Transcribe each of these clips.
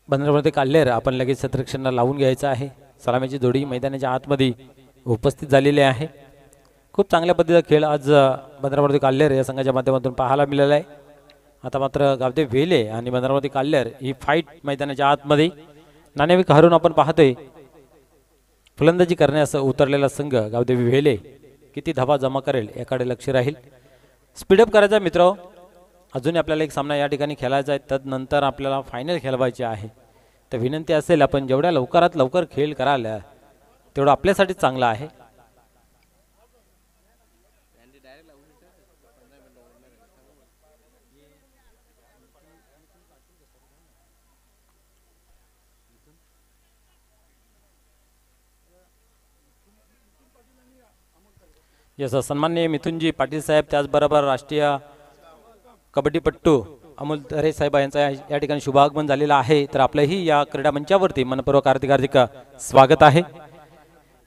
बंदरावरती काढलेर आपण लगेच क्षेत्ररक्षणाला लावून घ्यायचं आहे। सलामीची जोडी मैदानाच्या आतमध्ये उपस्थित झालेली आहे। खूप चांगल्या पद्धतीचा खेळ आज बंदरावरती काढलेर या संघाच्या माध्यमातून पाहायला मिळाला आहे। आता मात्र गावदेव वेले आणि बंदरावरती काढलेर ही फाईट मैदानाच्या आतमध्ये नाणेफेक हरून आपण पाहतोय फलंदाजी करण्यास उतरलेला संघ गावदेव वेले किती धावा जमा करेल याकडे लक्ष राहील। स्पीडअप करायचा मित्र, अजून आपल्याला एक सामना या ठिकाणी खेळायचा आहे, त्यानंतर आपल्याला फायनल खेळवायचे आहे। तर विनंती असेल आपण जेवढ्या लवकरात लवकर खेळ कराल तेवढं आपल्यासाठी चांगलं आहे। यस सन्माननीय मिथुनजी पाटील साहेब, त्याचबरोबर राष्ट्रीय कबड्डीपट्टू अमोल दरे साहेब यांचा या ठिकाणी शुभागमन झालेला आहे। तर आपलंही या क्रीडा मंचावरती मनपूर्वक हार्दिक स्वागत आहे।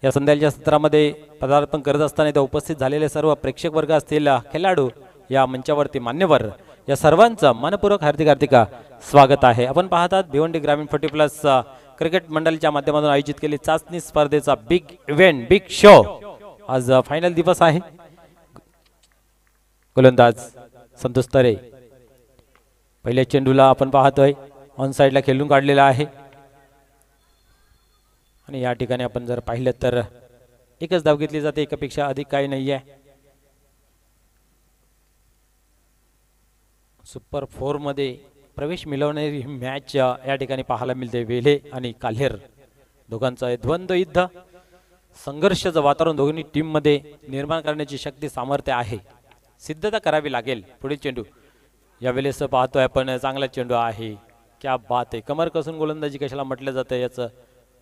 या संध्याच्या सत्रामध्ये पदार्पण करत असताना इथे उपस्थित झालेले सर्व प्रेक्षक वर्ग असतील, खेळाडू, या मंचावरती मान्यवर, या सर्वांचं मनपूर्वक हार्दिक स्वागत आहे। आपण पाहतात भिवंडी ग्रामीण 40+ क्रिकेट मंडळाच्या माध्यमातून आयोजित केली चाचणी स्पर्धेचा बिग इव्हेंट, बिग शो। आज फायनल दिवस आहे। गोलंदाज संतोष तरे पहिल्या चेंडूला आपण पाहतोय ऑन साइडला खेळून काढलेला आहे आणि या ठिकाणी आपण जर पाहिलं तर एकच धाव घेतली जाते, एकापेक्षा अधिक काही नाहीये। सुपर 4 मध्ये प्रवेश मिळवणारी मॅच या ठिकाणी पाहायला मिळते। वेले आणि काल्हेर दोघांचा द्वंद्व युद्ध, संघर्षाचं वातावरण दोन्ही टीम मध्ये निर्माण करण्याची शक्ती सामर्थ्य आहे, सिद्धता करावी लागेल। पुढील चेंडू यावेळेस पाहतोय आपण, चांगला चेंडू आहे, क्या बात आहे। कमर कसून गोलंदाजी कशाला म्हटलं जातं याचं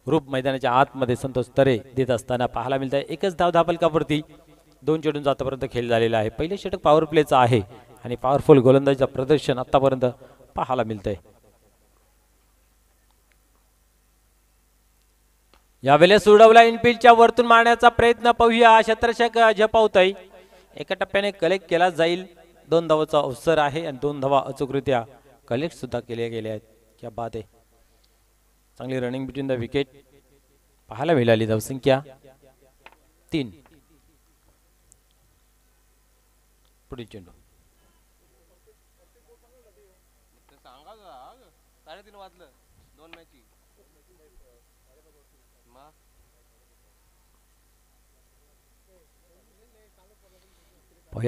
रूप मैदानाच्या आतमध्ये संतोष तरे देत असताना पाहायला मिळत आहे। एकच धाव धापलकावरती 2 चेंडूंचा आतापर्यंत खेळ झालेला आहे। पहिले षटक पॉवर प्लेचं आहे आणि पॉवरफुल गोलंदाजीचं प्रदर्शन आतापर्यंत पाहायला मिळतंय। यावेळेस उडवला इनफिल्डच्या वरतून मारण्याचा प्रयत्न, पाहूया क्षेत्ररक्षक झपावतोय, एका टप्प्याने कलेक्ट केला जाईल। 2 धावाचा अवसर आहे आणि 2 धावा अचूकरित्या कलेक्ट सुद्धा केले गेले आहेत। क्या बात आहे, चांगली रनिंग बिटवीन द विकेट पाहायला मिळाली। धावसंख्या 3। पुढील चेंडू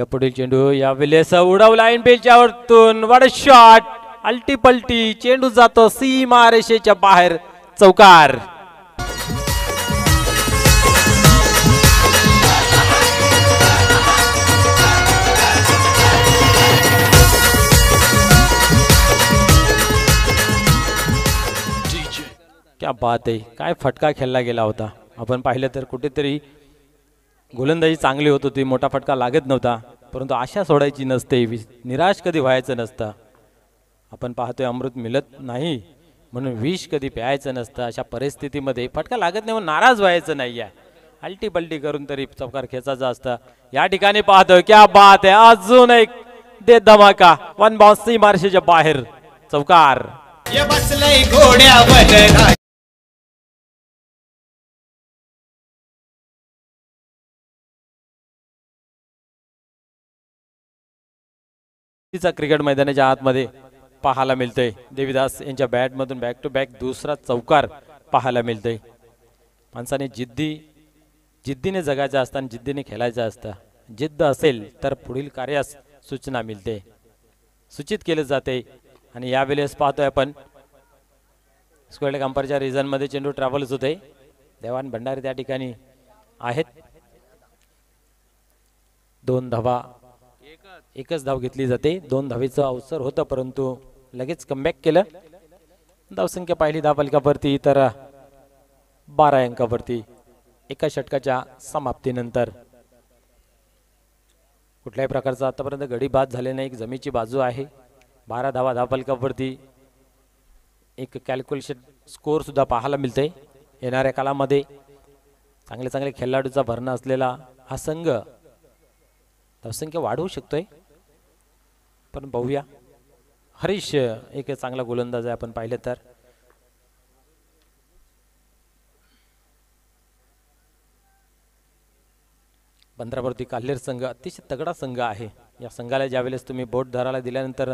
पुढील चेंडू यावेळेस उडवला इनफिल्डच्या वरतून, वड शॉट, अल्टी पल्टी चेंडू जातो सीमा रेषेच्या बाहेर, चौकार। क्या बात आहे, काय फटका खेळला गेला होता। आपण पाहिलं तर कुठेतरी गोलंदाजी चांगली होत होती, मोठा फटका लागत नव्हता, परंतु आशा सोडायची नसते, निराश कधी व्हायचं नसतं। आपण पाहतोय अमृत मिळत नाही म्हणून विष कधी प्यायचं नसतं। अशा परिस्थितीमध्ये फटका लागत नाही म्हणून नाराज व्हायचं नाहीये, अल्टी पल्टी करून तरी चौकार खेचायचा असतं। या ठिकाणी पाहतोय, क्या बात आहे, अजून एक दे धमाका, 1 बाउंस सीमा रेषेच्या बाहेर, चौकार। क्रिकेट मैदानाच्या आतमध्ये पाहायला मिळतंय। देवीदास यांच्या बॅट मधून बॅक टू बॅक दुसरा चौकार पाहायला मिळतंय। माणसाने जिद्दीने जगायचं असतं आणि जिद्दीने खेळायचं असतं। जिद्द असेल तर पुढील कार्यास सूचना मिळते, सूचित केले जाते। आणि यावेळेस पाहतोय आपण स्क्वेअर कंपरच्या रिजन मध्ये चेंडू ट्रॅव्हल्स होते, देवान भंडारी त्या ठिकाणी आहेत। 2 धावा, एकच धाव घेतली जाते। 2 धावेचं अवसर होतं परंतु लगेच कमबॅक केलं। धावसंख्या पाहिली धावफलकावरती तर 12 अंकावरती एका षटकाच्या समाप्तीनंतर। कुठल्याही प्रकारचा आतापर्यंत गडी बाद झाले नाही, एक जमीची बाजू आहे। 12 धावा धावफलकावरती एक कॅल्क्युलेशन स्कोर सुद्धा पाहायला मिळते। येणाऱ्या काळामध्ये चांगले खेळाडूचा भरणा असलेला हा संघ धावसंख्या वाढवू शकतोय, पण पाहूया। हरीश एक चांगला गोलंदाज आहे, आपण पाहिलं तर बंदरावरती काल्हेर संघ अतिशय तगडा संघ आहे. या संघाला ज्यावेळेस तुम्ही बोट धरायला दिल्यानंतर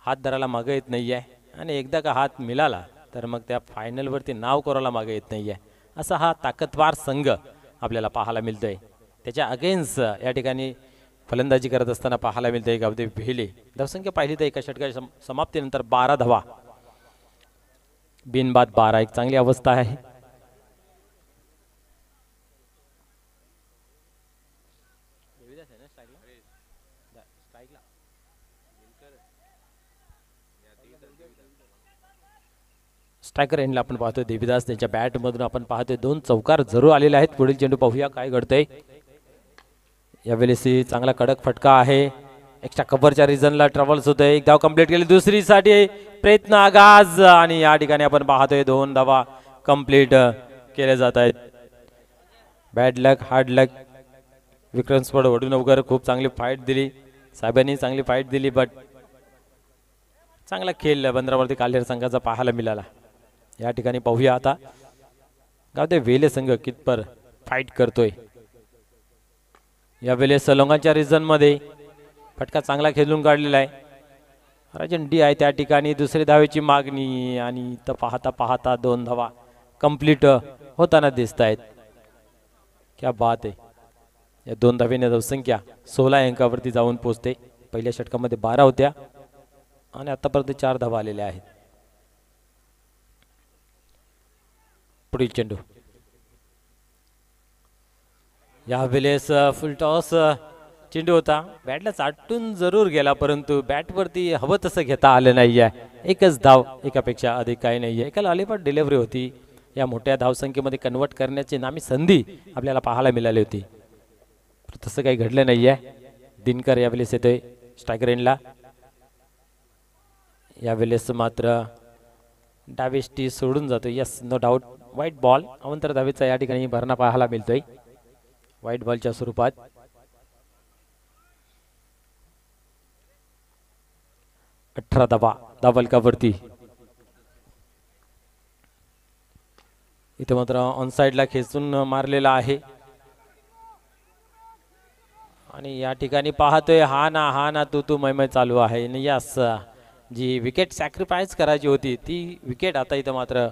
हात धरायला मागे येत नाही आहे आणि एकदा का हात मिळाला तर मग त्या फायनलवरती नाव करायला मागे येत नाही आहे. असा हा ताकदवार संघ आपल्याला पाहायला मिळतोय. त्याच्या अगेन्स्ट या ठिकाणी फलंदाजी करत असताना पाहायला मिळतंय गावदेव भेले. धावसंख्या पाहिली तर एका षटकाच्या समाप्तीनंतर 12 धावा, बिनबाद 12. एक चांगली अवस्था आहे. स्ट्रायकर एंडला आपण पाहतोय देवीदास, त्यांच्या बॅट मधून आपण पाहतोय 2 चौकार जरूर आलेले आहेत. पुढील चेंडू पाहूया काय घडतंय. यावेळेस चांगला कडक फटका आहे. एक्स्ट्रा कव्हरच्या रिझनला ट्रॅव्हल्स होतोय. एक धाव कंप्लीट केली, दुसरीसाठी प्रयत्न आगाज आणि या ठिकाणी आपण पाहतोय 2 धावा कंप्लीट केले जात आहेत. बॅड लक, हार्ड लक. विक्रम स्पॉट वडूनवकर खूप चांगली फाईट दिली, साहेबांनी चांगली फाईट दिली, बट चांगला खेळ बंदरावरती काल्हेर संघाचा पाहायला मिळाला. या ठिकाणी पाहूया आता गावदेव वेले संघ कितपर फाईट करतोय. यावेळेस लोंगांच्या रिझन मध्ये फटका चांगला खेळून काढलेला आहे. राजन डी आहे त्या ठिकाणी. दुसरी धावेची मागणी आणि तर पाहता पाहता 2 धावा कंप्लीट होताना दिसत आहेत. क्या बात आहे. या 2 धावेने धावसंख्या 16 अंकावरती जाऊन पोहोचते. पहिल्या षटकामध्ये 12 होत्या आणि आतापर्यंत 4 धावा आलेल्या आहेत. पुढील चेंडू यावेळेस फुल टॉस चेंडू होता. बॅटला चाटून जरूर गेला परंतु बॅटवरती हवं तसं घेता आलं नाही आहे. एकच धाव, एकापेक्षा अधिक काही नाही आहे. एका लॉलीपॉप डिलिव्हरी होती. या मोठ्या धावसंख्येमध्ये कन्वर्ट करण्याची नामी संधी आपल्याला पाहायला मिळाली होती, तसं काही घडलं नाही आहे. दिनकर यावेळेस येतोय स्ट्रायकर एंडला. यावेळेस मात्र डावेष्टी सोडून जातो. Yes, no doubt. White ball अवंतर धावेचा या ठिकाणी भरणा पाहायला मिळतोय व्हाईट बॉलच्या स्वरूपात. अठरा धावा धावलकावरती. इथे मात्र ऑन साइडला खेचून मारलेला आहे आणि या ठिकाणी पाहतोय हा ना तू मैमै चालू आहे. आणि यस, जी विकेट सॅक्रिफाईस करायची होती ती विकेट आता इथं मात्र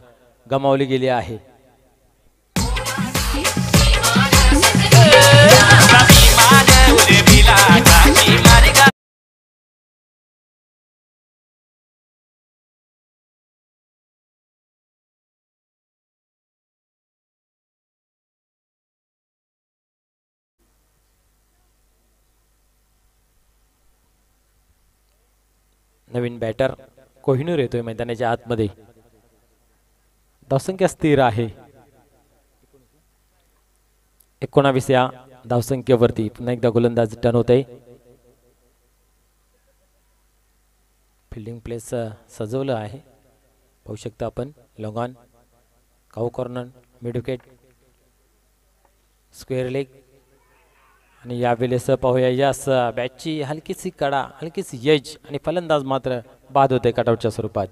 गमावली गेली आहे. नवीन बॅटर कोहिनूर येतोय मैदानाच्या आतमध्ये. धावसंख्या स्थिर आहे 19 या धावसंख्येवरती. पुन्हा एकदा गोलंदाज टर्न होत आहे. फिल्डिंग प्लेस सजवलं आहे पाहू शकता आपण. Long on, cow corner, mid wicket, square leg. आणि यावेळेस पाहूया यस, बॅटची हलकीशी कडा, हलकीशी एज आणि फलंदाज मात्र बाद होते कटआउटच्या स्वरूपात.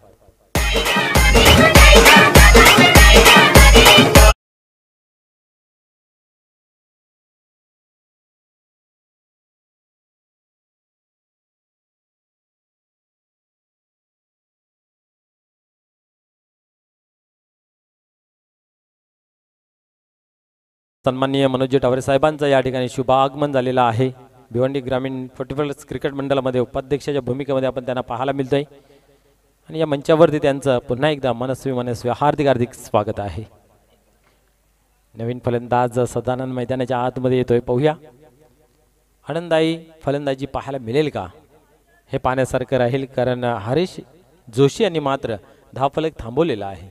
सन्माननीय मनोज टावरे साहेबांचा या ठिकाणी शुभ आगमन झालेला आहे. भिवंडी ग्रामीण फुटबॉल क्रिकेट मंडळामध्ये उपाध्यक्षाच्या भूमिकेमध्ये आपण त्यांना पाहायला मिळतोय आणि या मंचावरती त्यांचं पुन्हा एकदा मनस्वी हार्दिक स्वागत आहे. नवीन फलंदाज सदानंद मैदानाच्या आतमध्ये येतोय. पाहूया आनंददायी फलंदाजी पाहायला मिळेल का हे पाहण्यासारखं राहील, कारण हरीश जोशी यांनी मात्र धावफलक थांबवलेला आहे.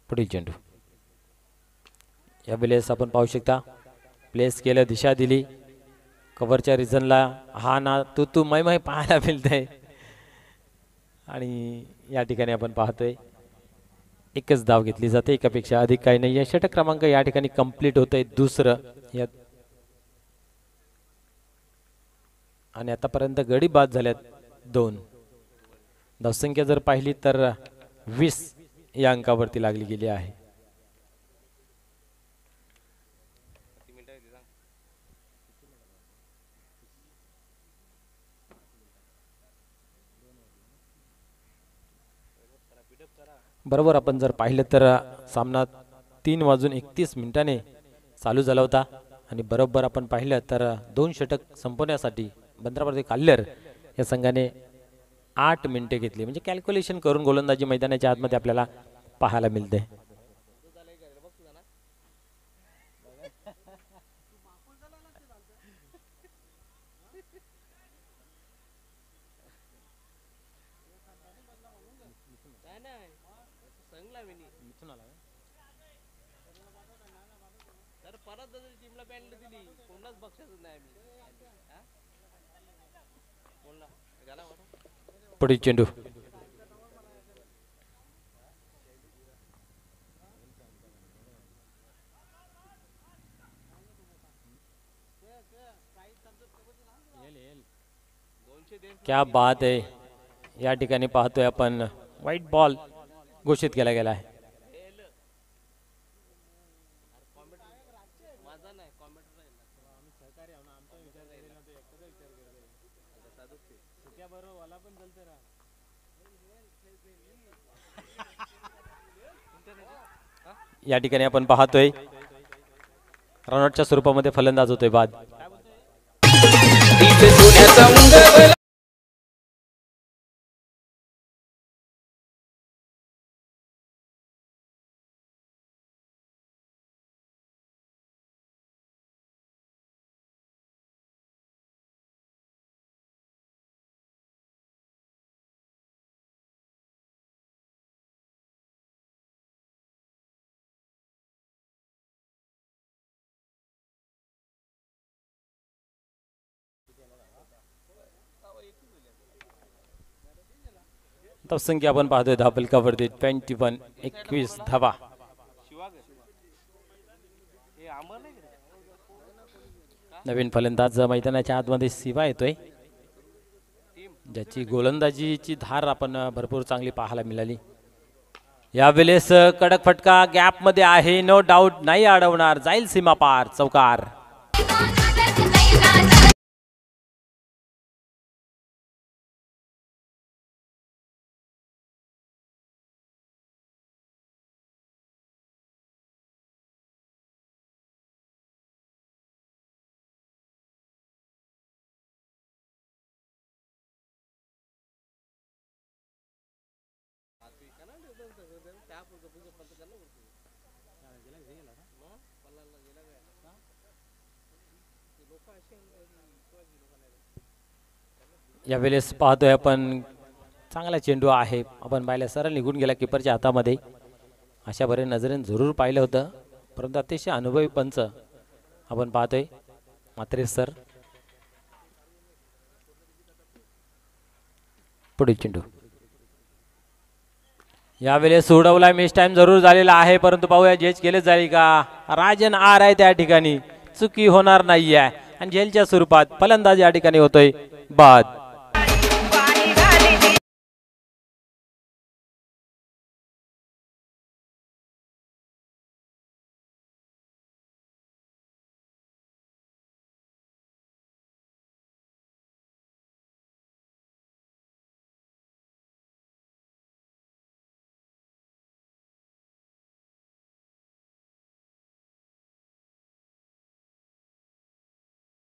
पुढील चेंडू यावेळेस आपण पाहू शकता प्लेस केलं, दिशा दिली कव्हरच्या रिझनला. हा ना तू मै पाहायला मिळतंय आणि या ठिकाणी आपण पाहतोय एकच धाव घेतली जाते, एकापेक्षा अधिक काही नाही. षटक क्रमांक या ठिकाणी कंप्लीट होतंय दुसरं यात आणि आतापर्यंत गडी बाद झाल्यात 2. धावसंख्या जर पाहिली तर 20 या अंकावरती लागली गेली आहे. बरोबर आपण जर पाहिलं तर सामना 3:31 चालू झाला होता आणि बरोबर आपण पाहिलं तर 2 षटक संपवण्यासाठी बंदरावरती काल्हेर या संघाने 8 मिनिटे घेतली. म्हणजे कॅल्क्युलेशन करून गोलंदाजी मैदानाच्या आतमध्ये आपल्याला पाहायला मिळते. पुढील चेंडू क्या बात आहे. या ठिकाणी पाहतोय आपण व्हाईट बॉल घोषित केला गेला आहे. या ठिकाणी आपण पाहतोय रनआउटच्या स्वरूपामध्ये फलंदाज होतोय बाद. संख्या आपण पाहतोय धापलकावरती 21 धावा. नवीन फलंदाज मैदानाच्या आतमध्ये शिवा येतोय, ज्याची गोलंदाजीची धार आपण भरपूर चांगली पाहायला मिळाली. यावेळेस कडक फटका गॅप मध्ये आहे, नो डाऊट, नाही अडवणार, जाईल सीमा पार, चौकार. यावेळेस पाहतोय आपण चांगला चेंडू आहे, आपण पाहिलं सरळ निघून गेला किपरच्या हातामध्ये. अशा बरे नजरेने जरूर पाहिलं होतं, परंतु अतिशय अनुभवी पंच आपण पाहतोय मात्रे सर. पुढील चेंडू यावेळेस सोडवला, मिस टाइम जरूर झालेला आहे, परंतु पाहूया जेच केले जाईल का. राजन आर आहे त्या ठिकाणी, चुकी होणार नाही आहे आणि जेलच्या स्वरूपात फलंदाज या ठिकाणी होतोय बाद.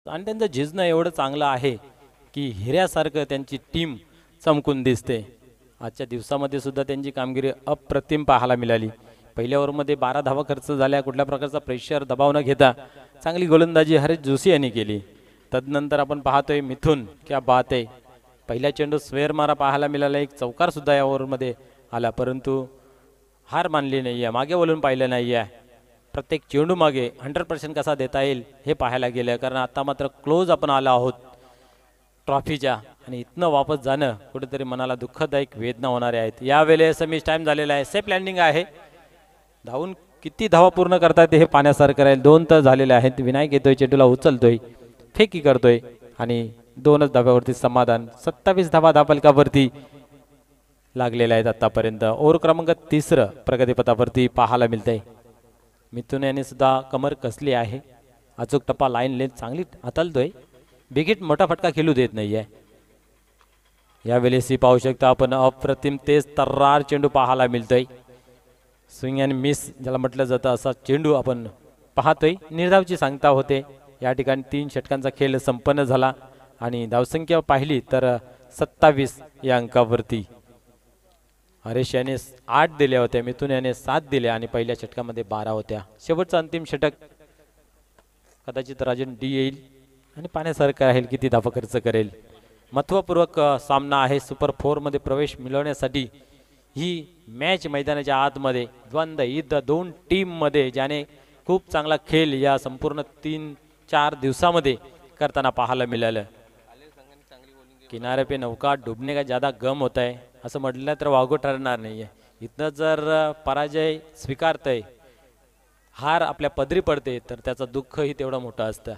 आणि त्यांचं झिजणं एवढं चांगलं आहे की हिऱ्यासारखं त्यांची टीम चमकून दिसते. आजच्या दिवसामध्ये सुद्धा त्यांची कामगिरी अप्रतिम पाहायला मिळाली. पहिल्या ओव्हरमध्ये 12 धावा खर्च झाल्या, कुठल्या प्रकारचा प्रेशर दबाव न घेता चांगली गोलंदाजी हरीश जोशी यांनी केली. तदनंतर आपण पाहतोय मिथुन, क्या बात आहे, पहिल्या चेंडू स्वेअर मारा पाहायला मिळाला, एक चौकार सुद्धा या ओव्हरमध्ये आला, परंतु हार मानली नाही आहे, मागे वळून पाहिलं नाही आहे. प्रत्येक चेंडू मागे 100% कसा देता येईल हे पाहायला गेलं, कारण आता मात्र क्लोज आपण आलो आहोत ट्रॉफीच्या, आणि इथनं वापस जाणं कुठेतरी मनाला दुःखदायक वेदना होणारे आहेत. यावेळेस मिस टाइम झालेला आहे, सेफ लँडिंग आहे. धावून किती धावा पूर्ण करतात हे पाण्यासारखं राहील. 2 तर झालेले आहेत. विनायक येतोय, चेंडूला उचलतोय, फेकी करतोय आणि 2च धाव्यावरती समाधान. 27 धावा धापलकावरती लागलेल्या आहेत आतापर्यंत. ओव्हर क्रमांक 3 प्रगतीपथावरती पाहायला मिळतंय. मिथुन यांनी सुद्धा कमर कसली आहे, अचूक टप्पा लाईन लेंथ चांगली हाताळतोय, बिगिट मोठा फटका खेळू देत नाहीये. यावेळेस ही पाहू शकता आपण अप्रतिम तेज तर्रार चेंडू पाहायला मिळतोय. स्विंग अँड मिस ज्याला म्हटलं जातं असा चेंडू आपण पाहतोय. निर्धावची सांगता होते. या ठिकाणी 3 षटकांचा खेळ संपन्न झाला आणि धावसंख्या पाहिली तर 27 या अंकावरती. हरेश याने 8 दिल्या होत्या, मिथुन याने 7 दिल्या आणि पहिल्या षटकामध्ये 12 होत्या. शेवटचं अंतिम षटक कदाचित राजन डी येईल आणि पाण्यासारखं राहील, किती धावा खर्च करेल. महत्वपूर्वक सामना आहे. सुपर 4 मध्ये प्रवेश मिळवण्यासाठी ही मॅच मैदानाच्या आतमध्ये द्वंद्व युद्ध 2 टीम मध्ये ज्याने खूप चांगला खेळ या संपूर्ण 3-4 दिवसामध्ये करताना पाहायला मिळालं. किनारे पे नौका डूबने का ज़्यादा गम होता है असं म्हटलं तर वावगं ठरणार नाही आहे. इथनं जर पराजय स्वीकारतंय, हार आपल्या पदरी पडते, तर त्याचं दुःखही तेवढं मोठं असतं.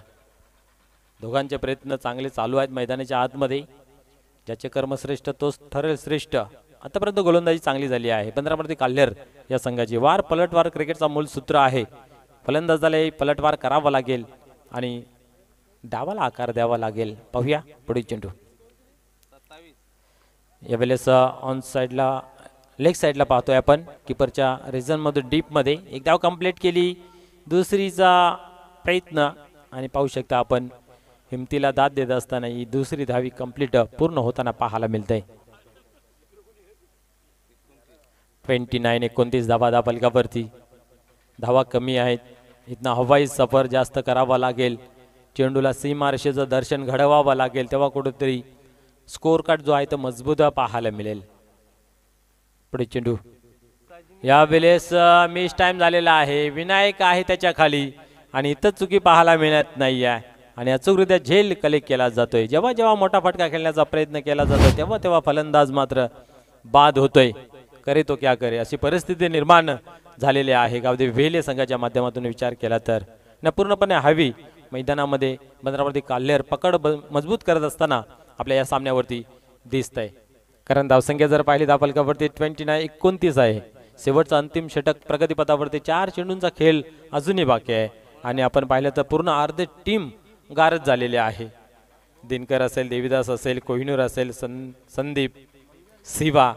दोघांचे प्रयत्न चांगले चालू आहेत मैदानाच्या आतमध्ये. ज्याचे कर्मश्रेष्ठ तोच ठरेल श्रेष्ठ. आतापर्यंत गोलंदाजी चांगली झाली आहे. 15 मध्ये काल्हेर या संघाची. वार पलटवार क्रिकेटचा मूल सूत्र आहे. फलंदाजाला पलटवार करावा लागेल आणि डावाला आकार द्यावा लागेल. पाहूया पुढील चेंडू. यावेळेस ऑन साईडला लेग साईडला पाहतोय आपण. किपरच्या रिझन मध्ये डीप मध्ये एक धाव कंप्लीट केली. दुसरीचा प्रयत्न आणि पाहू शकता आपण हिमतीला दाद देत असताना ही दुसरी धावी कंप्लीट पूर्ण होताना पाहायला मिळते. 29-29 धावा दाबलकावरती. धावा कमी आहेत. इथनं हवाई सफर जास्त करावा लागेल. चेंडूला सीमारेषेचं दर्शन घडवावं लागेल, तेव्हा कुठेतरी स्कोर कार्ड जो आहे तो मजबूत पाहायला मिळेल. पुढे चेंडू. यावेळेस मिस टाइम झालेला आहे. विनायक आहे त्याच्या खाली आणि इथं चुकी पाहायला मिळत नाही आहे आणि अचूकरित्या झेल कलेक्ट केला जातोय. जेव्हा जेव्हा मोठा फटका खेळण्याचा प्रयत्न केला जातो तेव्हा तेव्हा फलंदाज मात्र बाद होतोय. करे तो क्या करे अशी परिस्थिती निर्माण झालेली आहे. गावदेवी वेले संघाच्या माध्यमातून विचार केला तर न पूर्णपणे हवी मैदानामध्ये 15 मध्ये काल्हेर पकड मजबूत करत असताना आपल्या या सामन्यावरती दिसतंय. कारण धावसंख्या जर पाहिली धावफलकावरती 29-29 आहे. शेवटचं अंतिम षटक प्रगतीपथावरती 4 चेंडूंचा खेळ अजूनही बाकी आहे आणि आपण पाहिलं तर पूर्ण अर्धे टीम गारद झालेले आहे. दिनकर असेल, देवीदास असेल, कोहिनूर असेल, संदीप, सिवा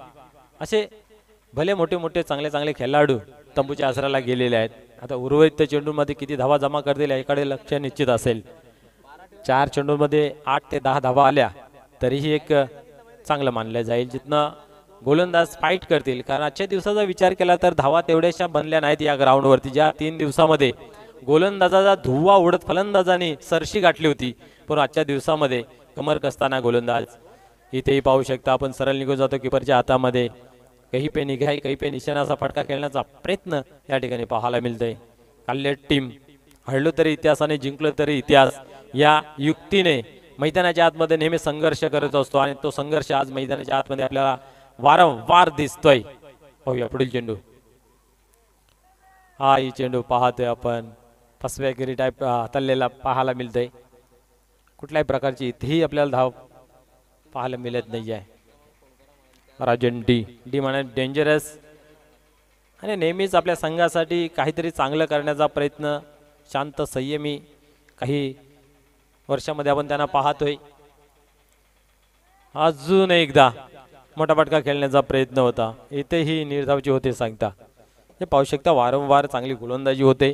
असे भले मोठे मोठे चांगले चांगले खेळाडू तंबूच्या आसराला गेलेले आहेत. आता उर्वरित चेंडूंमध्ये किती धावा जमा करतील याकडे लक्ष निश्चित असेल. 4 चेंडूंमध्ये 8 ते 10 धावा आल्या तरीही एक चांगलं मानलं जाईल. जिथनं गोलंदाज फाईट करतील, कारण आजच्या दिवसाचा विचार केला तर धावा तेवढ्याशा बनल्या नाहीत या ग्राउंडवरती. ज्या 3 दिवसामध्ये गोलंदाजाचा धुव्वा उडत फलंदाजाने सरशी गाठली होती, पण आजच्या दिवसामध्ये कमर कसताना गोलंदाज इथेही पाहू शकता आपण सरळ निघून जातो किपरच्या हातामध्ये. काही पे निघाई काही पे निशाणाचा फटका खेळण्याचा प्रयत्न या ठिकाणी पाहायला मिळतोय. काल्हेर टीम हरलो तरी इतिहासाने, जिंकलो तरी इतिहास या युक्तीने मैदानाच्या आतमध्ये नेहमी संघर्ष करत असतो आणि तो संघर्ष आज मैदानाच्या आतमध्ये आपल्याला वारंवार दिसतोय. पाहूया पुढील चेंडू. हा ही चेंडू पाहतोय आपण फसव्यागिरी टाईप हाताळलेला पाहायला मिळतंय. कुठल्याही प्रकारची इथेही आपल्याला धाव पाहायला मिळत नाही आहे. राजन डी म्हणा डेंजरस आणि नेहमीच आपल्या संघासाठी काहीतरी चांगलं करण्याचा प्रयत्न, शांत संयमी काही वर्षामध्ये आपण त्यांना पाहतोय. अजून एकदा मोठा फटका खेळण्याचा प्रयत्न होता. इथेही निर्धावची होते सांगता. हे पाहू शकता वारंवार चांगली गोलंदाजी होते.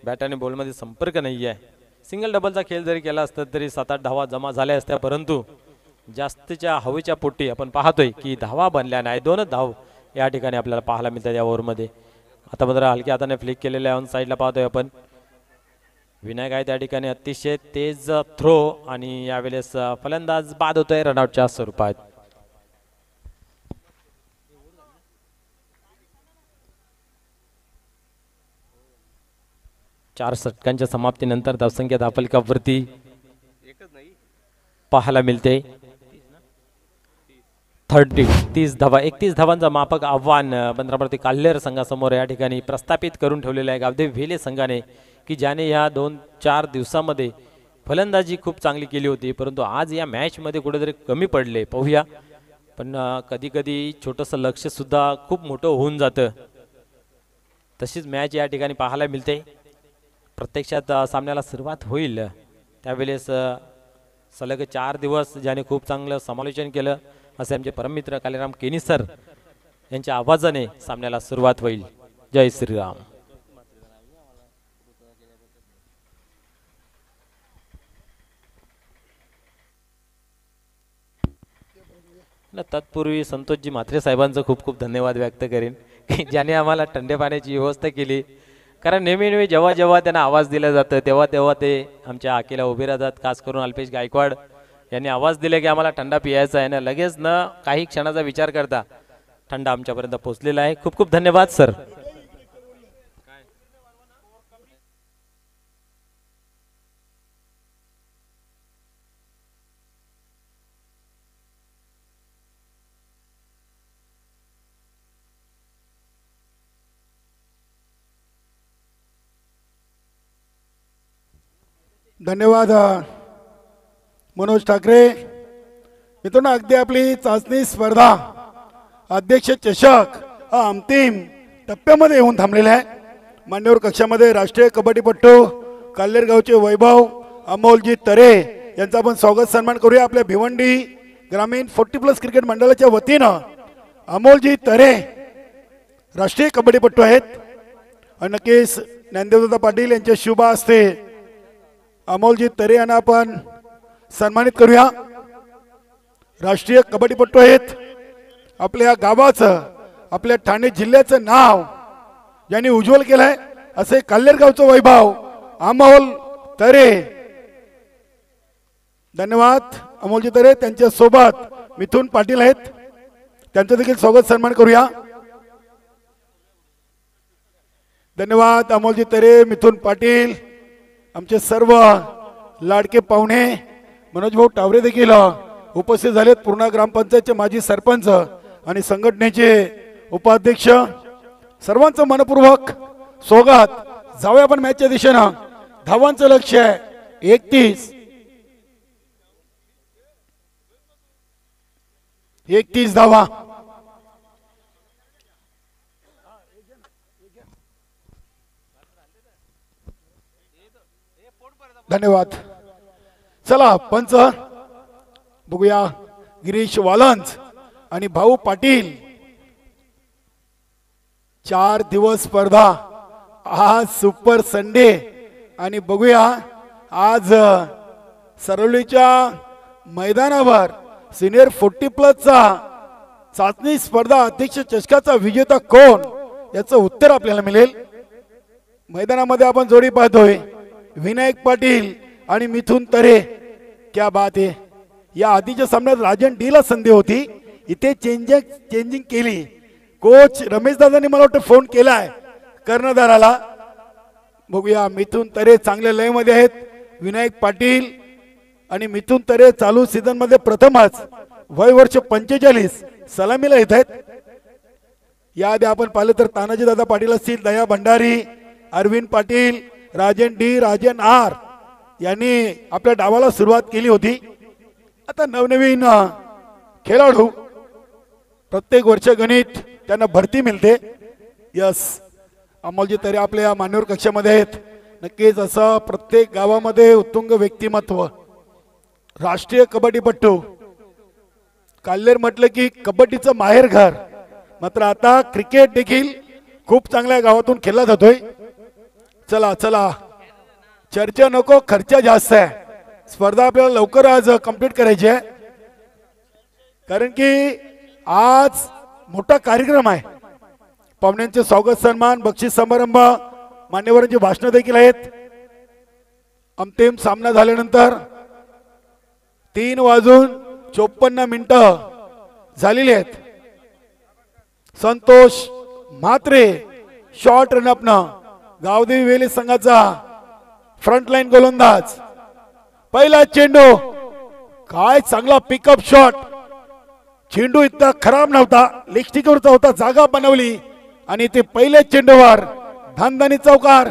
बॅट आणि बॉलमध्ये संपर्क नाही आहे. सिंगल डबलचा खेळ जरी केला असता तरी 7-8 धावा जमा झाल्या असत्या, परंतु जास्तीच्या हवेच्या पोटी आपण पाहतोय की धावा बनल्या नाही. 2च धाव या ठिकाणी आपल्याला पाहायला मिळतात या ओव्हरमध्ये. आता मात्र हलक्या हाताने फ्लिक केलेल्या ऑन साईडला पाहतोय आपण. विनायक आहे त्या ठिकाणी अतिशय तेज थ्रो आणि यावेळेस फलंदाज बाद होतोय रनआउटच्या स्वरूपात. चार षटकांच्या समाप्तीनंतर धावसंख्या धावफलकावरती पाहायला मिळते 30 धावा. 31 धावांचा मापक आव्हान 15 मध्ये काल्हेर संघासमोर या ठिकाणी प्रस्थापित करून ठेवलेलं आहे गावदेवी वेले संघाने, की ज्याने या 2-4 दिवसामध्ये फलंदाजी खूप चांगली केली होती, परंतु आज या मॅच मध्ये कुठेतरी कमी पडले. पाहूया, पण कधी कधी छोटंसं लक्ष सुद्धा खूप मोठं होऊन जातं. तशीच मॅच या ठिकाणी पाहायला मिळते. प्रत्यक्षात सामन्याला सुरुवात होईल त्यावेळेस सलग 4 दिवस ज्याने खूप चांगलं समालोचन केलं असे आमचे परममित्र कालीराम केनी सर यांच्या आवाजाने सामन्याला सुरुवात होईल. जय श्रीराम. तत्पूर्वी संतोषजी म्हात्रे साहेबांचं खूप खूप धन्यवाद व्यक्त करेन की ज्याने आम्हाला थंड पाण्याची व्यवस्था केली. कारण नेहमी जेव्हा जेव्हा त्यांना आवाज दिला जातं तेव्हा तेव्हा ते आमच्या आकेला उभे राहतात. खास करून अल्पेश गायकवाड यांनी आवाज दिले की आम्हाला थंडा पियायचा आहे ना, लगेच न काही क्षणाचा विचार करता थंडा आमच्यापर्यंत पोहोचलेला आहे. खूप खूप धन्यवाद सर. धन्यवाद मनोज ठाकरे. मित्रांनो, अगदी आपली चाचणी स्पर्धा अध्यक्ष चषक हा अंतिम टप्प्यामध्ये येऊन थांबलेला आहे. मान्यवर कक्षामध्ये राष्ट्रीय कबड्डीपट्टू काल्हेर गावचे वैभव अमोलजी तरे यांचा आपण स्वागत सन्मान करूया. आपल्या भिवंडी ग्रामीण 40+ क्रिकेट मंडळाच्या वतीनं अमोलजी तरे राष्ट्रीय कबड्डीपट्टू आहेत. आणि नक्कीच ज्ञानदेवदादा पाटील यांच्या शुभ हस्ते अमोलजी तरे यांना आपण सन्मानित करूया. राष्ट्रीय कबड्डीपट्टू आहेत. आपल्या गावाचं आपल्या ठाणे जिल्ह्याचं नाव ज्यांनी उज्ज्वल केलंय असे काल्हेर गावचं वैभव अमोल तरे. धन्यवाद अमोलजी तरे. त्यांच्या सोबत मिथुन पाटील आहेत, त्यांचं देखील स्वागत सन्मान करूया. धन्यवाद अमोलजी तरे, मिथुन पाटील, आमचे सर्व लाडके पाहुणे. मनोज भाऊ टावरे देखील उपस्थित झालेत. पूर्णा ग्रामपंचायतचे माजी सरपंच आणि संघटनेचे उपाध्यक्ष. सर्वांचं मनपूर्वक स्वागत. जाऊया आपण मॅचच्या दिशेनं. धावांचं लक्ष आहे 31 धावा. धन्यवाद. चला पंच बघूया. गिरीश वालंज आणि भाऊ पाटील. 4 दिवस स्पर्धा. आज सुपर संडे आणि बघूया आज सरवलीच्या मैदानावर सिनियर 40+ चा चाचणी स्पर्धा अध्यक्ष चषकाचा विजेता कोण याचं उत्तर आपल्याला मिळेल. मैदानामध्ये आपण जोडी पाहतोय विनायक पाटील आणि मिथुन तरे. क्या बात आहे. या आधीच्या सामन्यात राजन डी ला संधी होती, इथे चेंजिंग केली. कोच रमेश दादांनी मला वाटतं फोन केलाय कर्णधाराला. बघूया मिथुन तरे चांगल्या लय मध्ये आहेत. विनायक पाटील आणि मिथुन तरे चालू सीझन मध्ये प्रथमच वय वर्ष 45 सलामीला येत आहेत. याआधी आपण पाहिलं तर तानाजी दादा पाटील असतील, दया भंडारी, अरविंद पाटील, राजन डी, राजन आर यांनी आपल्या डावाला सुरुवात केली होती. आता नवनवीन खेळाडू प्रत्येक वर्ष गणित त्यांना भरती मिळते. यस, अमोलजी तरी आपल्या मान्यवर कक्षामध्ये आहेत. नक्कीच असं प्रत्येक गावामध्ये उत्तुंग व्यक्तिमत्व. राष्ट्रीय कबड्डीपट्टू काल्हेर म्हटलं की कबड्डीचं माहेर घर. मात्र आता क्रिकेट देखील खूप चांगल्या गावातून खेळला जातोय. चला चला, चर्चा नको, खर्च जास्त आहे. स्पर्धा आपल्याला लवकर आज कंप्लीट करायची आहे, कारण की आज मोठा कार्यक्रम आहे. पाहुण्यांचे स्वागत सन्मान, बक्षीस समारंभ, मान्यवरांची भाषण देखील आहेत. अंतिम सामना झाल्यानंतर 3:54 झालेली आहेत. संतोष म्हात्रे शॉर्ट रनअपनं गावदेवी वेली संघाचा फ्रंटलाईन गोलंदाज. पहिला चेंडू, काय चांगला पिकअप शॉट. चेंडू इतका खराब नव्हता, लेग स्टिकवरचा होता, जागा बनवली आणि ते पहिल्या चेंडूवर धानदानी चौकार.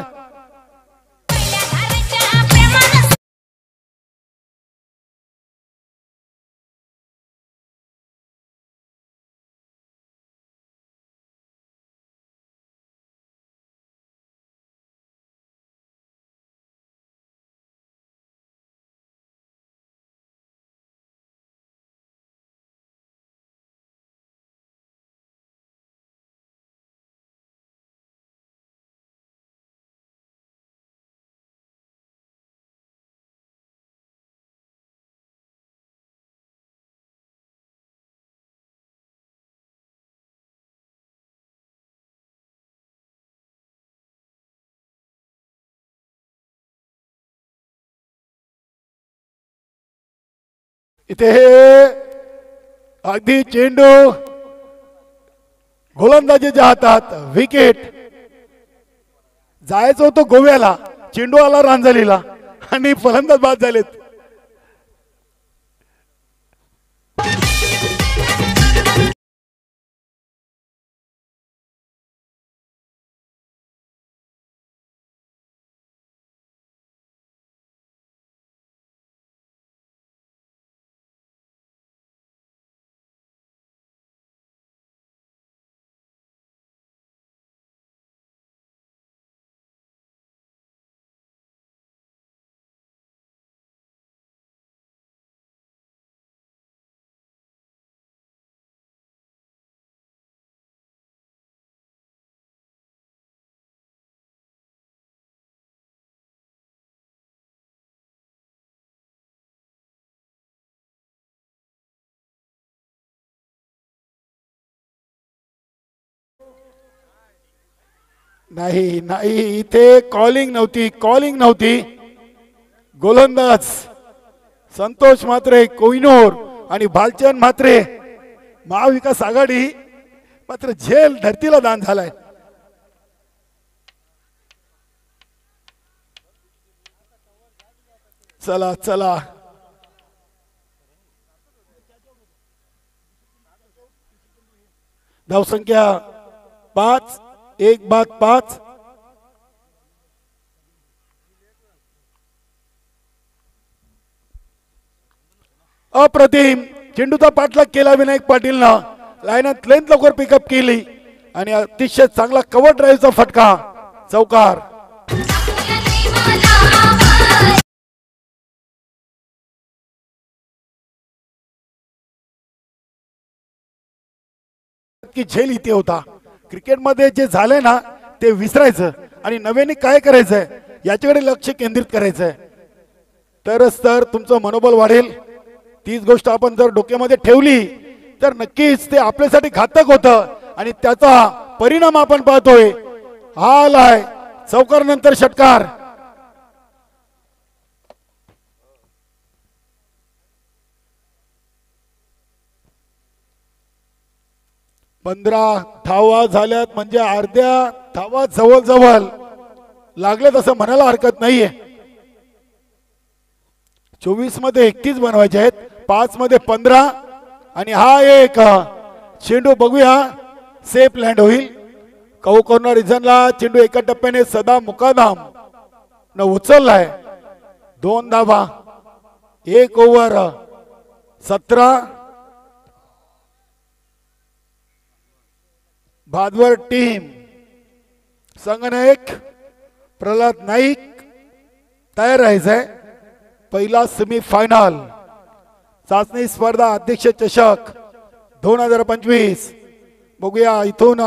इथे अगदी चेंडू गोलंदाजीच्या हातात, विकेट. जायचं होतं गोव्याला, चेंडू आला रांजलीला आणि फलंदाज बाद झालेत. नाही नाही, इथे कॉलिंग नव्हती. गोलंदाज संतोष म्हात्रे कोहिनूर आणि भालचंद म्हात्रे महाविकास आघाडी मात्र झेल धरतीला दान झालाय. चला चला, धावसंख्या 5, 1 बाद 5. अप्रतिम चेंडूचा पाठलाग केला विनायक पाटीलनं, लाईनात लेंथ लवकर पिकअप केली आणि अतिशय चांगला कव्हर ड्राईव्हचा फटका, चौकार. की झेल इथे होता. क्रिकेटमध्ये जे झालंय ना ते विसरायचं आणि नव्याने काय करायचंय याच्याकडे लक्ष केंद्रित करायचंय, तरच तर तुमचं मनोबल वाढेल. तीच गोष्ट आपण जर डोक्यामध्ये ठेवली तर नक्कीच ते आपल्यासाठी घातक होतं आणि त्याचा परिणाम आपण पाहतोय. हा आलाय चौकार नंतर षटकार. पंधरा धावा झाल्यात म्हणजे अर्ध्या धावा जवळ लागलेत असं म्हणायला हरकत नाहीये. 24 मध्ये 31 बनवायचे आहेत, 5 मध्ये 15 आणि हा एक चेंडू बघूया सेफ लँड होईल. कौ कॉर्नर रिजनला चेंडू एका टप्प्याने सदा मुकादाम न उचललाय. 2 धावा, 1 ओव्हर 17. भादवर टीम संगणक प्रल्हाद नाईक तयार राहायचंय. पहिला सेमीफायनल चाचणी स्पर्धा अध्यक्ष चषक 2025. बघूया इथून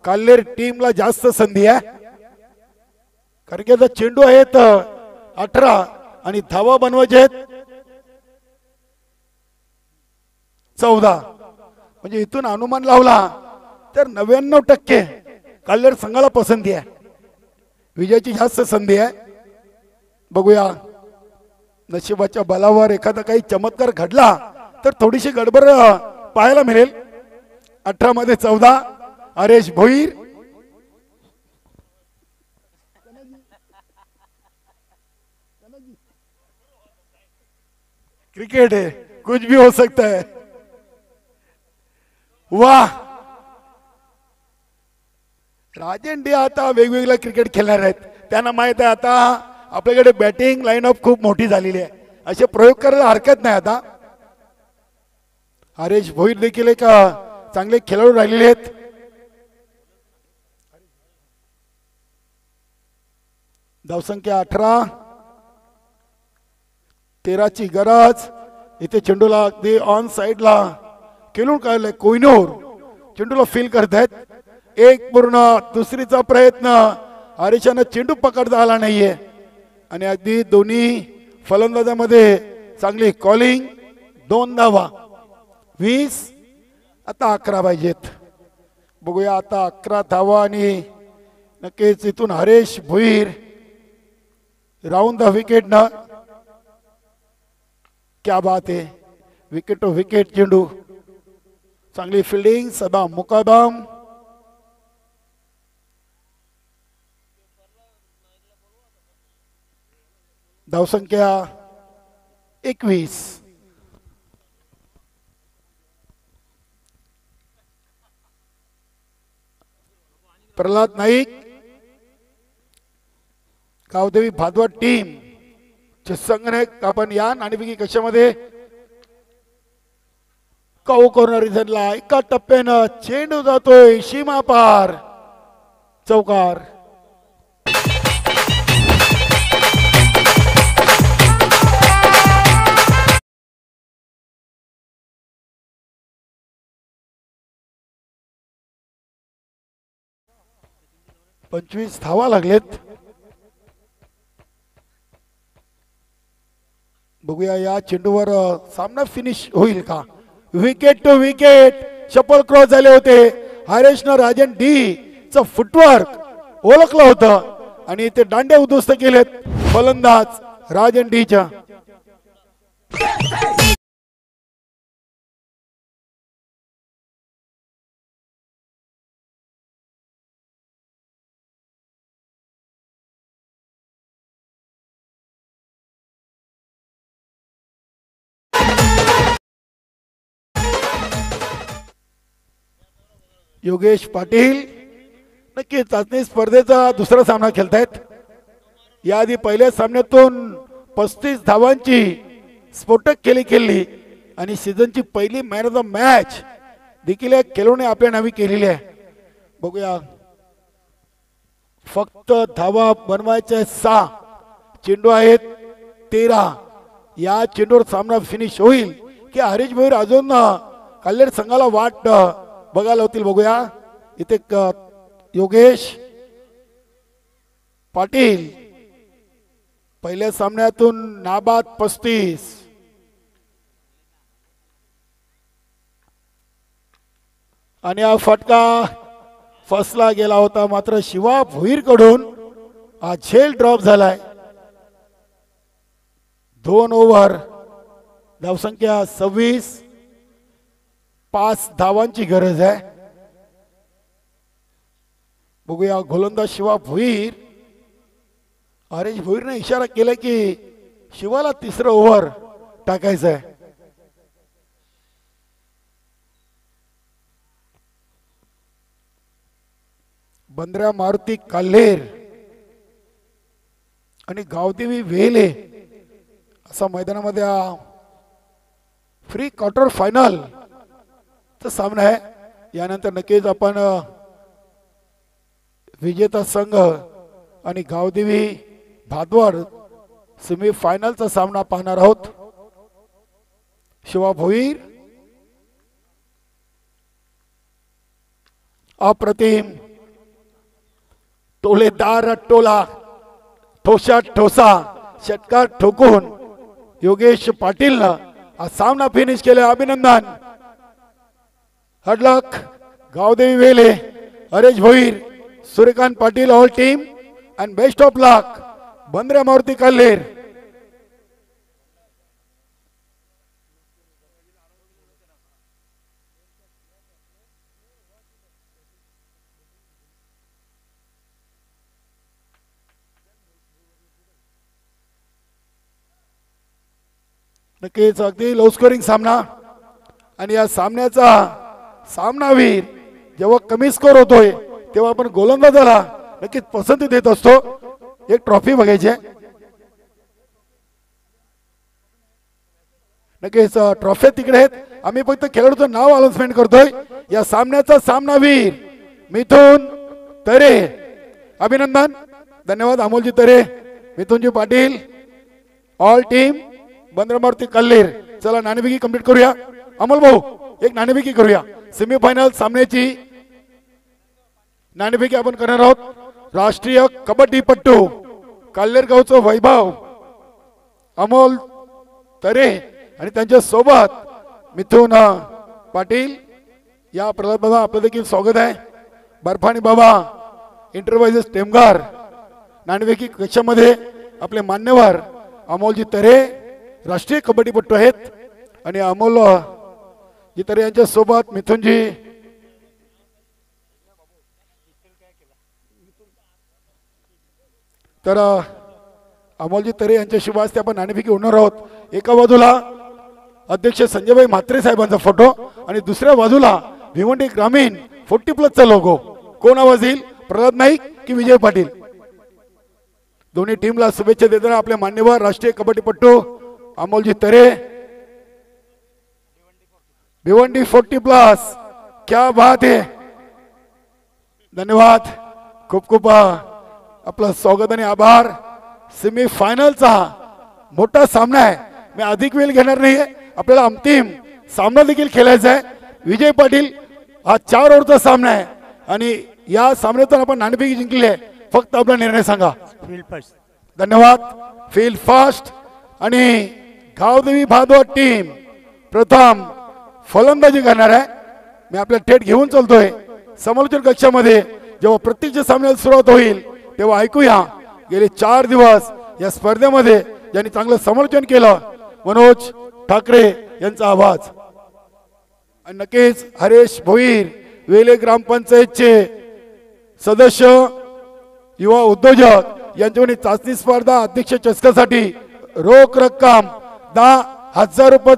काल्हेर टीमला जास्त संधी आहे, कारण की आता चेंडू आहेत 18 आणि धावा बनवायचे आहेत 14. म्हणजे इथून अनुमान लावला तर 99% काल्हेर संघाला पसंती आहे, विजयाची जास्त संधी आहे. बघूया नशिबाच्या बलावर एखादा काही चमत्कार घडला तर थोडीशी गडबड पाहायला मिळेल. 18 मध्ये 14 हरेश भोईर. क्रिकेट है, कुछ भी हो सकता है. वाह, राजन डे आता वेगवेगळ्या क्रिकेट खेळणार आहेत. त्यांना माहित आहे आता आपल्याकडे बॅटिंग लाईनअप खूप मोठी झालेली आहे, असे प्रयोग करायला हरकत नाही. आता हरेश भोईर देखील एक चांगले खेळाडू राहिलेले आहेत. धावसंख्या 18, 13ची गरज. इथे चेंडूला अगदी ऑन साइडला खेळून काढलंय कोहिनूर, चेंडूला फील करतायत. एक पूर्ण दुसरीचा प्रयत्न, हरीशानं चेंडू पकडता आला नाहीये आणि अगदी दोन्ही फलंदाजामध्ये चांगली कॉलिंग. 2 धावा, 20. आता 11 पाहिजेत. बघूया आता 11 धावा आणि नक्कीच इथून Haresh Bhoir round the wicket न. क्या बात आहे. विकेट टू विकेट चेंडू, चांगली फिल्डिंग, सदा मुकादम. धावसंख्या 21. प्रल्हाद नाईक, गावदेवी भादवड टीम चे संगणक आपण या नाणेफेकी कक्षामध्ये काऊ कॉर्नर रिझनला एका टप्प्यानं चेंडू जातोय सीमा पार, चौकार. पंचवीस धावा लागलेत. बघूया या चेंडूवर सामना फिनिश होईल का. विकेट टू विकेट शपल क्रॉस झाले होते. हरेशनं राजन डी च फुटवर्क ओळखलं होतं आणि ते दांडे उद्ध्वस्त केलेत फलंदाज राजन डी च्या. योगेश पाटील नक्की चाचणी स्पर्धेचा दुसरा सामना खेळतायत. याआधी पहिल्या सामन्यातून 35 धावांची स्फोटक खेळली आणि सीझनची पहिली मॅन ऑफ द मॅच देखील या खेळूने आपल्या नावी केलेली आहे. बघूया फक्त धावा बनवायच्या 6, चेंडू आहेत 13. या चेंडूवर सामना फिनिश होईल की हरीश भोईर अजून कल्याण संघाला वाट बघायला होतील. बघूया इथे योगेश पाटील पहिल्या सामन्यातून नाबाद 35. आणि हा फटका फसला गेला होता, मात्र शिवा भोईर कडून हा झेल ड्रॉप झालाय. 2 ओव्हर, धावसंख्या 26, 5 धावांची गरज आहे. बघूया गोलंदाज शिवा भोईर. हरीश भोईरने इशारा केला की शिवाला 3रं ओव्हर टाकायचं आहे. बंद्र्या मारुती काल्हेर आणि गावदेवी वेले असा मैदानामध्ये फ्री क्वार्टर फायनल चा सामना आहे. यानंतर नक्कीच आपण विजेता संघ आणि गावदेवी भादवड सेमी फायनलचा सामना पाहणार आहोत. शिवा भोईर अप्रतिम टोलेदार टोला, ठोसा ठोसा षटकार ठोकून योगेश पाटीलनं हा सामना फिनिश केला. अभिनंदन. हड luck Gavdevi Vele, Haresh Bhoir, Suryakant Patil, all team and best of luck Bandrya Maruti Kalher. नक्कीच अगदी लो स्कोरिंग सामना आणि या सामन्याचा सामनावीर जेव्हा कमी स्कोर होतोय तेव्हा आपण गोलंदाजाला नक्कीच पसंती देत असतो. एक ट्रॉफी बघायची आहे. नक्कीच ट्रॉफी तिकडे आहेत. आम्ही फक्त खेळाडूचं नाव अनाउन्समेंट करतोय. या सामन्याचा सामनावीर मिथुन तरे. अभिनंदन, धन्यवाद अमोलजी तरे, मिथुनजी पाटील, ऑल टीम बंद्रा मारुती काल्हेर. चला नाणेफेकी कंप्लीट करूया. अमोल भाऊ एक नाणेफेकी करूया. सेमीफायनल सामन्याची नाणेफेकी आपण करणार आहोत. राष्ट्रीय कबड्डीपट्टू काल्हेर गावचं वैभव अमोल तरे आणि त्यांच्या सोबत मिथुन पाटील. या प्रल्हाद बाबा आपलं देखील स्वागत आहे. बर्फानी बाबा इंटरप्राइजेस टेमगार नाणेफेकी कक्षामध्ये आपले मान्यवर अमोलजी तरे राष्ट्रीय कबड्डीपट्टू आहेत. आणि अमोल जितरे यांच्या सोबत मिथुनजी तर अमोलजी तरे यांच्या शुभ हस्ते आपण नाणेफेकी होणार आहोत। एका बाजूला अध्यक्ष संजयभाई म्हात्रे साहेबांचा फोटो आणि दुसऱ्या बाजूला भिवंडी ग्रामीण 40+ लोगो। कोण आवाज येईल, प्रल्हाद नाईक की विजय पाटील? दोन्ही टीमला शुभेच्छा देताना आपले मान्यवर राष्ट्रीय कबड्डीपटू अमोलजी तरे, भिवंडी 40+, क्या बात है, धन्यवाद, खूप खूप आपलं स्वागत आणि आभार। सेमी फायनलचा मोठा सामना आहे, मी अधिक वेळ घेणार नाहीये, आपल्याला अंतिम सामना देखील खेळायचा आहे। विजय पाटील हा 4 ओव्हरचा सामना आहे आणि या सामन्यातून आपण नाणेफेकी जिंकली आहे, फक्त आपला निर्णय सांगा। Field first. धन्यवाद, फील्ड फास्ट। आणि गावदेवी भादवड टीम प्रथम फलंदाजी करणार आहे। मी आपल्या थेट घेऊन चालतोय समालोचन कक्षामध्ये। जेव्हा प्रत्यक्ष सामन्याला सुरुवात होईल तेव्हा ऐकूया गेले 4 दिवस या स्पर्धेमध्ये ज्यांनी चांगलं समालोचन केलं, मनोज ठाकरे यांचा आवाज। आणि नक्कीच हरेश भोईर वेले ग्रामपंचायतचे सदस्य, युवा उद्योजक यांच्याकडे चाचणी स्पर्धा अध्यक्ष चषकासाठी रोख रक्कम 10,000 रुपये